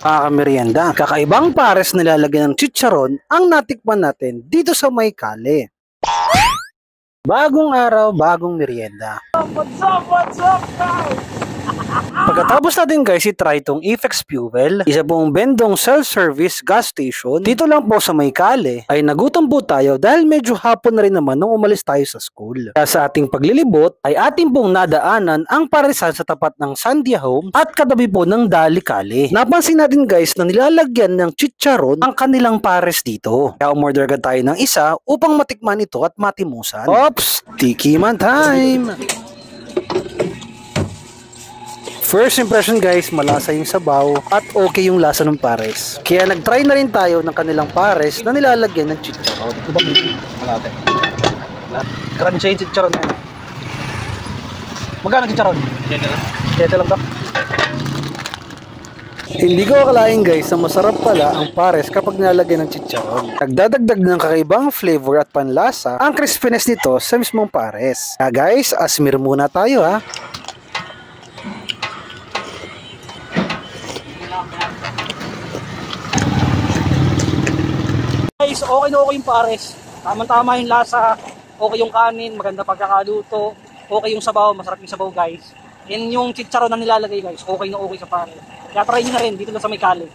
Merienda, kakaibang pares na lalagyan ng chicharon ang natikman natin dito sa may kale. Bagong araw, bagong merienda. What's up, guys? Pagkatapos natin guys i-try itong Efex Fuel, isa pong bendong self-service gas station, dito lang po sa may kale, ay nagutom po tayo dahil medyo hapon na rin naman nung umalis tayo sa school. Kaya sa ating paglilibot ay ating pong nadaanan ang paresan sa tapat ng Sandia Home at katabi po ng Dali Kale. Napansin natin guys na nilalagyan ng chicharon ang kanilang pares dito. Kaya umorder agad tayo ng isa upang matikman ito at matimusan. Ops! Tikiman time! First impression guys, malasa yung sabaw at okay yung lasa ng pares. Kaya nag-try na rin tayo ng kanilang pares na nilalagyan ng chicharon. Ito ba? Malate. Crunchy yung chicharon na. Magkano chicharon? 7 lang ba? Hindi ko akalain guys na masarap pala ang pares kapag nilalagyan ng chicharon. Nagdadagdag ng kakaibang flavor at panlasa ang crispiness nito sa mismong pares. Kaya guys, asmir muna tayo ha. Guys, okay na okay yung pares. Tama-tama yung lasa, okay yung kanin, maganda pagkakaluto, okay yung sabaw, masarap yung sabaw guys. Yan yung chicharon na nilalagay guys, okay na okay sa pares. Kaya try nyo na rin dito lang sa may kale.